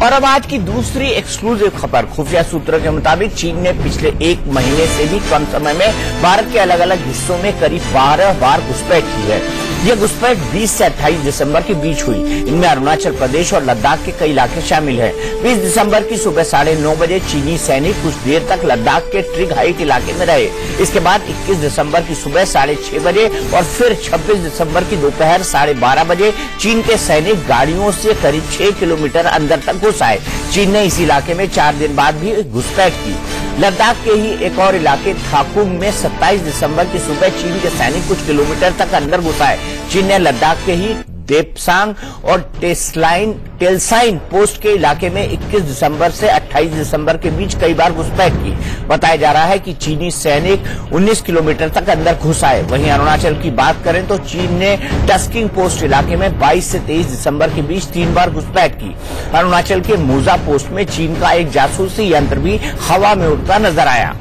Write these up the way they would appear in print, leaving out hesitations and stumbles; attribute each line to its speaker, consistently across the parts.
Speaker 1: और अब आज की दूसरी एक्सक्लूसिव खबर। खुफिया सूत्रों के मुताबिक चीन ने पिछले एक महीने से भी कम समय में भारत के अलग अलग हिस्सों में करीब 12 बार घुसपैठ की है। यह घुसपैठ 20 से 28 दिसंबर के बीच हुई। इनमें अरुणाचल प्रदेश और लद्दाख के कई इलाके शामिल हैं। 20 दिसंबर की सुबह 9:30 बजे चीनी सैनिक कुछ देर तक लद्दाख के ट्रिग हाइट इलाके में रहे। इसके बाद 21 दिसंबर की सुबह 6:30 बजे और फिर 26 दिसंबर की दोपहर 12:30 बजे चीन के सैनिक गाड़ियों से करीब 6 किलोमीटर अंदर तक घुस आए। चीन ने इस इलाके में 4 दिन बाद भी घुसपैठ की। लद्दाख के ही एक और इलाके थाकुंग में 27 दिसंबर की सुबह चीन के सैनिक कुछ किलोमीटर तक अंदर घुस आए। चीन ने लद्दाख के ही देपसांग और टेलसाइन पोस्ट के इलाके में 21 दिसंबर से 28 दिसंबर के बीच कई बार घुसपैठ की। बताया जा रहा है कि चीनी सैनिक 19 किलोमीटर तक अंदर घुस आए। वहीं अरुणाचल की बात करें तो चीन ने टस्किंग पोस्ट इलाके में 22 से 23 दिसंबर के बीच 3 बार घुसपैठ की। अरुणाचल के मोजा पोस्ट में चीन का एक जासूसी यंत्र भी हवा में उड़ता नजर आया।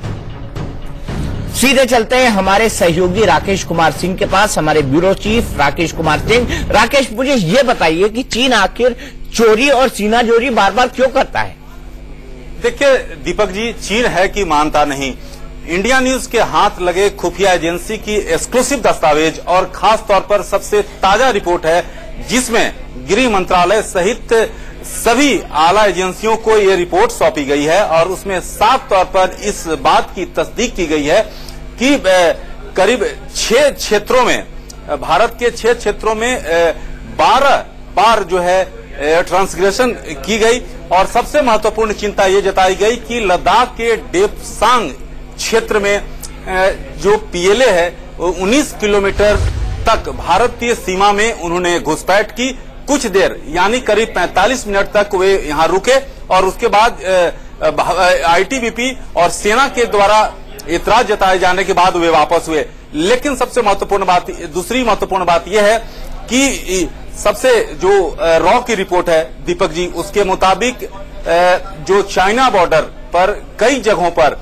Speaker 1: सीधे चलते हैं हमारे सहयोगी राकेश कुमार सिंह के पास। हमारे ब्यूरो चीफ राकेश कुमार सिंह। राकेश, मुझे ये बताइए कि चीन आखिर चोरी और सीनाजोरी बार बार क्यों करता है?
Speaker 2: देखिए दीपक जी, चीन है कि मानता नहीं। इंडिया न्यूज के हाथ लगे खुफिया एजेंसी की एक्सक्लूसिव दस्तावेज और खास तौर पर सबसे ताजा रिपोर्ट है, जिसमें गृह मंत्रालय सहित सभी आला एजेंसियों को ये रिपोर्ट सौंपी गई है और उसमें साफ तौर पर इस बात की तस्दीक की गई है कि करीब 6 क्षेत्रों में, भारत के 6 क्षेत्रों में 12 बार जो है ट्रांसग्रेशन की गई। और सबसे महत्वपूर्ण चिंता ये जताई गई कि लद्दाख के देपसांग क्षेत्र में जो पीएलए है 19 किलोमीटर तक भारतीय सीमा में उन्होंने घुसपैठ की। कुछ देर यानी करीब 45 मिनट तक वे यहां रुके और उसके बाद आईटीबीपी और सेना के द्वारा इतराज जताए जाने के बाद वे वापस हुए। लेकिन सबसे महत्वपूर्ण बात, दूसरी महत्वपूर्ण बात यह है कि सबसे जो रॉ की रिपोर्ट है दीपक जी, उसके मुताबिक जो चाइना बॉर्डर पर कई जगहों पर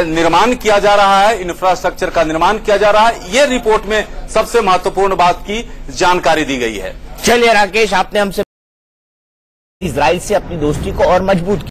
Speaker 2: निर्माण किया जा रहा है, इंफ्रास्ट्रक्चर का निर्माण किया जा रहा है। ये रिपोर्ट में सबसे महत्वपूर्ण बात की जानकारी दी गई है।
Speaker 1: चलिए राकेश, आपने हमसे इजराइल से अपनी दोस्ती को और मजबूत किया।